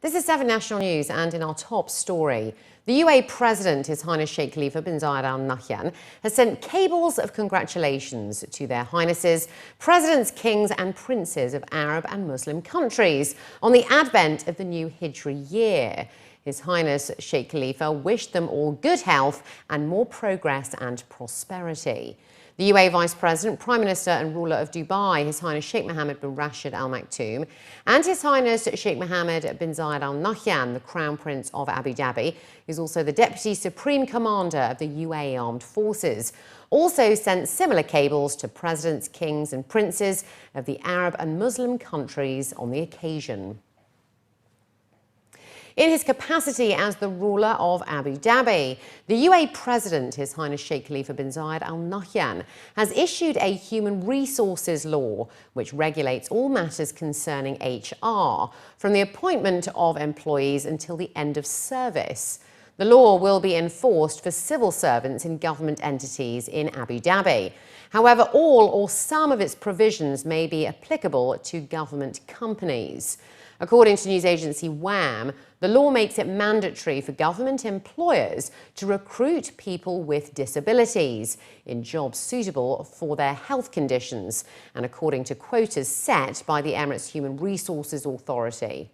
This is 7 National News, and in our top story, the UAE President, His Highness Sheikh Khalifa bin Zayed Al Nahyan, has sent cables of congratulations to their Highnesses, Presidents, Kings and Princes of Arab and Muslim countries on the advent of the new Hijri year. His Highness Sheikh Khalifa wished them all good health and more progress and prosperity. The UAE Vice President, Prime Minister and ruler of Dubai, His Highness Sheikh Mohammed bin Rashid Al Maktoum, and His Highness Sheikh Mohammed bin Zayed Al Nahyan, the Crown Prince of Abu Dhabi, who's also the Deputy Supreme Commander of the UAE Armed Forces, also sent similar cables to presidents, kings and princes of the Arab and Muslim countries on the occasion. In his capacity as the ruler of Abu Dhabi, the UAE President, His Highness Sheikh Khalifa bin Zayed Al Nahyan, has issued a human resources law which regulates all matters concerning HR, from the appointment of employees until the end of service. The law will be enforced for civil servants in government entities in Abu Dhabi. However, all or some of its provisions may be applicable to government companies. According to news agency WAM, the law makes it mandatory for government employers to recruit people with disabilities in jobs suitable for their health conditions, and according to quotas set by the Emirates Human Resources Authority.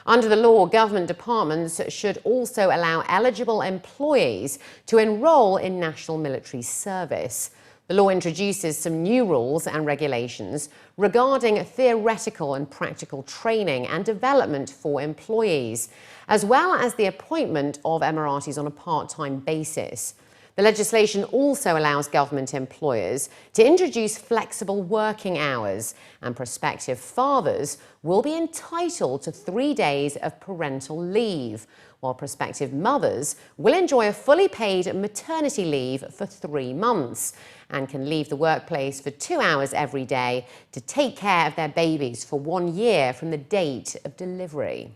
Under the law, government departments should also allow eligible employees to enroll in national military service. The law introduces some new rules and regulations regarding theoretical and practical training and development for employees, as well as the appointment of Emiratis on a part-time basis. The legislation also allows government employers to introduce flexible working hours, and prospective fathers will be entitled to 3 days of parental leave, while prospective mothers will enjoy a fully paid maternity leave for 3 months and can leave the workplace for 2 hours every day to take care of their babies for 1 year from the date of delivery.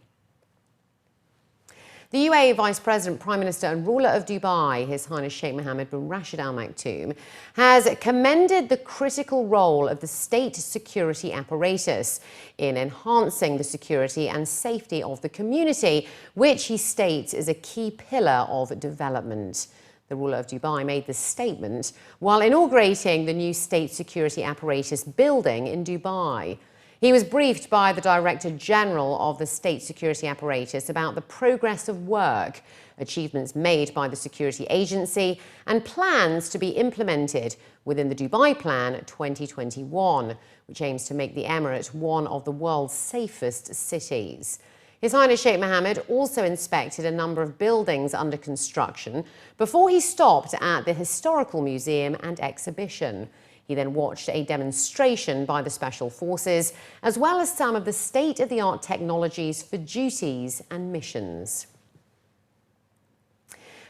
The UAE Vice President, Prime Minister and ruler of Dubai, His Highness Sheikh Mohammed bin Rashid Al Maktoum, has commended the critical role of the State Security Apparatus in enhancing the security and safety of the community, which he states is a key pillar of development. The ruler of Dubai made this statement while inaugurating the new State Security Apparatus building in Dubai. He was briefed by the Director General of the State Security Apparatus about the progress of work, achievements made by the security agency, and plans to be implemented within the Dubai Plan 2021, which aims to make the Emirate one of the world's safest cities. His Highness Sheikh Mohammed also inspected a number of buildings under construction before he stopped at the Historical Museum and Exhibition. He then watched a demonstration by the Special Forces, as well as some of the state-of-the-art technologies for duties and missions.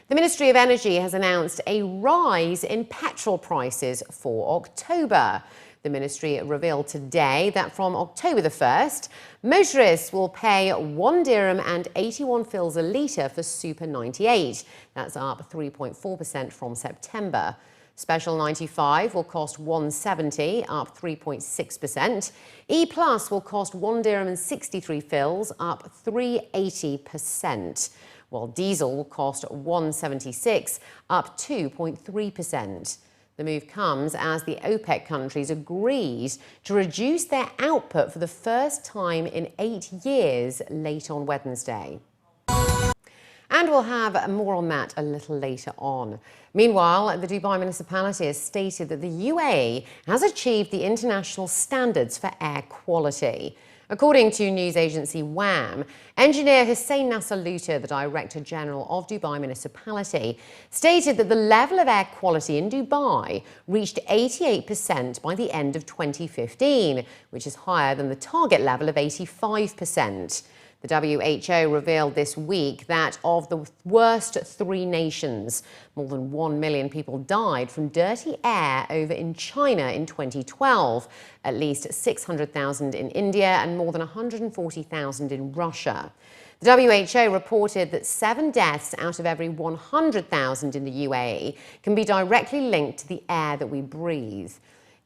The Ministry of Energy has announced a rise in petrol prices for October. The ministry revealed today that from October the 1st, motorists will pay 1 dirham and 81 fils a litre for Super 98. That's up 3.4% from September. Special 95 will cost 170, up 3.6%. E Plus will cost 1 dirham and 63 fils, up 380%, while diesel will cost 176, up 2.3%. The move comes as the OPEC countries agreed to reduce their output for the first time in 8 years late on Wednesday. And we'll have more on that a little later on. Meanwhile, the Dubai Municipality has stated that the UAE has achieved the international standards for air quality. According to news agency WAM, engineer Hussein Nasser Luta, the Director General of Dubai Municipality, stated that the level of air quality in Dubai reached 88% by the end of 2015, which is higher than the target level of 85%. The WHO revealed this week that of the worst 3 nations, more than 1 million people died from dirty air over in China in 2012, at least 600,000 in India and more than 140,000 in Russia. The WHO reported that 7 deaths out of every 100,000 in the UAE can be directly linked to the air that we breathe.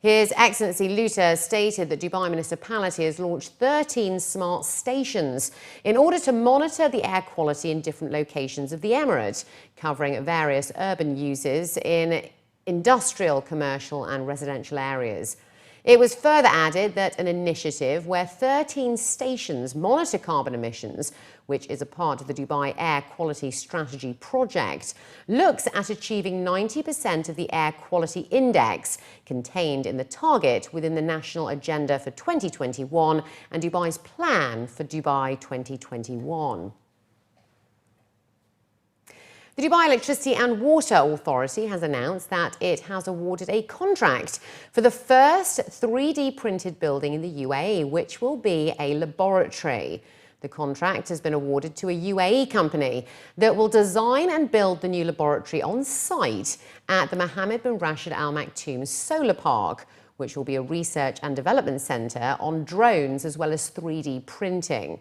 His Excellency Luta stated that Dubai Municipality has launched 13 smart stations in order to monitor the air quality in different locations of the Emirate, covering various urban uses in industrial, commercial and residential areas. It was further added that an initiative where 13 stations monitor carbon emissions, which is a part of the Dubai Air Quality Strategy project, looks at achieving 90% of the air quality index contained in the target within the National Agenda for 2021 and Dubai's plan for Dubai 2021. The Dubai Electricity and Water Authority has announced that it has awarded a contract for the first 3D printed building in the UAE, which will be a laboratory. The contract has been awarded to a UAE company that will design and build the new laboratory on site at the Mohammed bin Rashid Al Maktoum Solar Park, which will be a research and development centre on drones as well as 3D printing.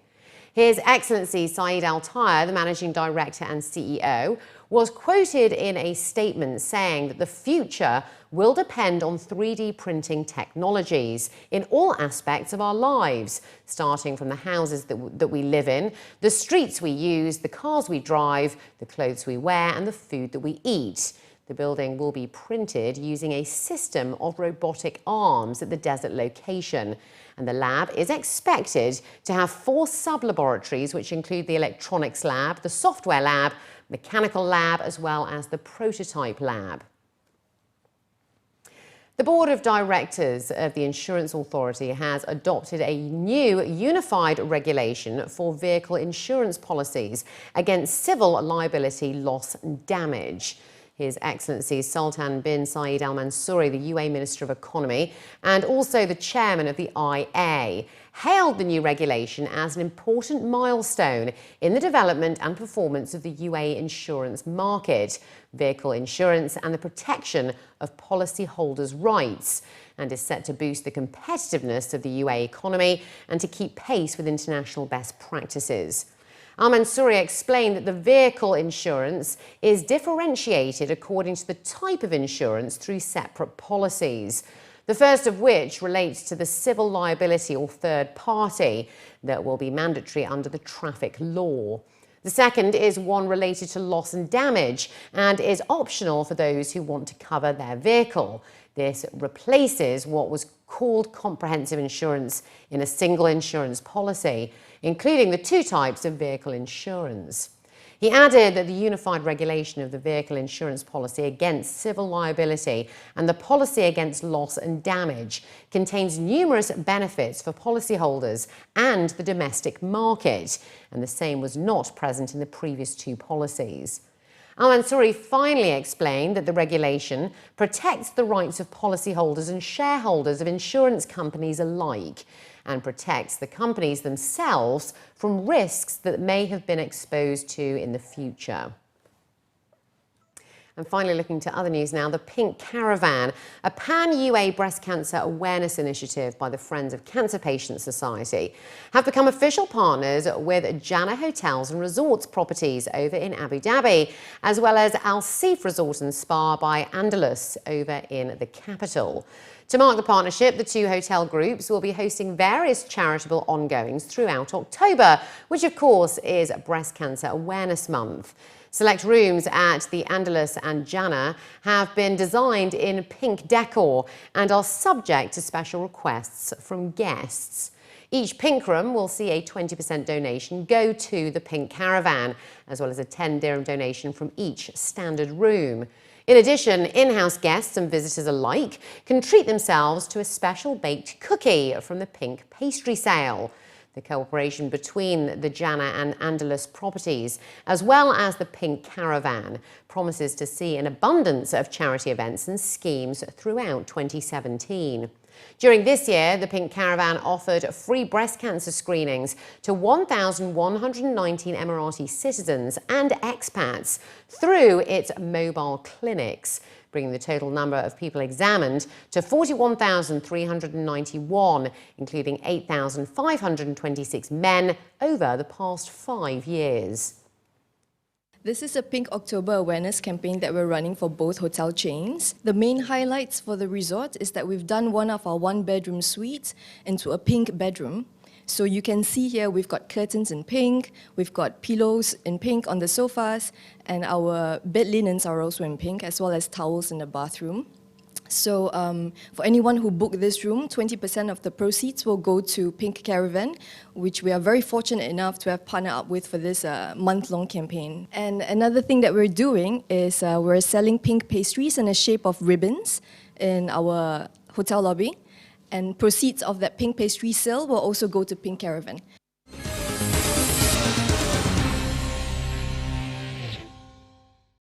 His Excellency Saeed Al Tayyer, the Managing Director and CEO, was quoted in a statement saying that the future will depend on 3D printing technologies in all aspects of our lives, starting from the houses that we live in, the streets we use, the cars we drive, the clothes we wear, and the food that we eat. The building will be printed using a system of robotic arms at the desert location. And the lab is expected to have 4 sub-laboratories, which include the electronics lab, the software lab, mechanical lab, as well as the prototype lab. The Board of Directors of the Insurance Authority has adopted a new unified regulation for vehicle insurance policies against civil liability loss and damage. His Excellency Sultan bin Saeed Al Mansouri, the UAE Minister of Economy, and also the chairman of the IA, hailed the new regulation as an important milestone in the development and performance of the UAE insurance market, vehicle insurance and the protection of policyholders' rights, and is set to boost the competitiveness of the UAE economy and to keep pace with international best practices. Al Mansouri explained that the vehicle insurance is differentiated according to the type of insurance through separate policies. The first of which relates to the civil liability or third party that will be mandatory under the traffic law. The second is one related to loss and damage and is optional for those who want to cover their vehicle. This replaces what was called comprehensive insurance in a single insurance policy, including the 2 types of vehicle insurance. He added that the unified regulation of the vehicle insurance policy against civil liability and the policy against loss and damage contains numerous benefits for policyholders and the domestic market, and the same was not present in the previous 2 policies. Al Mansouri finally explained that the regulation protects the rights of policyholders and shareholders of insurance companies alike and protects the companies themselves from risks that may have been exposed to in the future. And finally, looking to other news now, the Pink Caravan, a pan-UAE breast cancer awareness initiative by the Friends of Cancer Patients Society, have become official partners with Jannah Hotels and Resorts properties over in Abu Dhabi, as well as Al Seef Resort and Spa by Andalus over in the capital. To mark the partnership, the 2 hotel groups will be hosting various charitable ongoings throughout October, which of course is Breast Cancer Awareness Month. Select rooms at the Andalus and Jannah have been designed in pink decor and are subject to special requests from guests. Each pink room will see a 20% donation go to the Pink Caravan, as well as a 10 dirham donation from each standard room. In addition, in-house guests and visitors alike can treat themselves to a special baked cookie from the Pink Pastry Sale. The cooperation between the Jannah and Andalus properties, as well as the Pink Caravan, promises to see an abundance of charity events and schemes throughout 2017. During this year, the Pink Caravan offered free breast cancer screenings to 1,119 Emirati citizens and expats through its mobile clinics, bringing the total number of people examined to 41,391, including 8,526 men over the past 5 years. This is a Pink October awareness campaign that we're running for both hotel chains. The main highlights for the resort is that we've done one of our one-bedroom suites into a pink bedroom. So you can see here we've got curtains in pink, we've got pillows in pink on the sofas, and our bed linens are also in pink, as well as towels in the bathroom. So for anyone who booked this room, 20% of the proceeds will go to Pink Caravan, which we are very fortunate enough to have partnered up with for this month-long campaign. And another thing that we're doing is we're selling pink pastries in the shape of ribbons in our hotel lobby. And proceeds of that pink pastry sale will also go to Pink Caravan.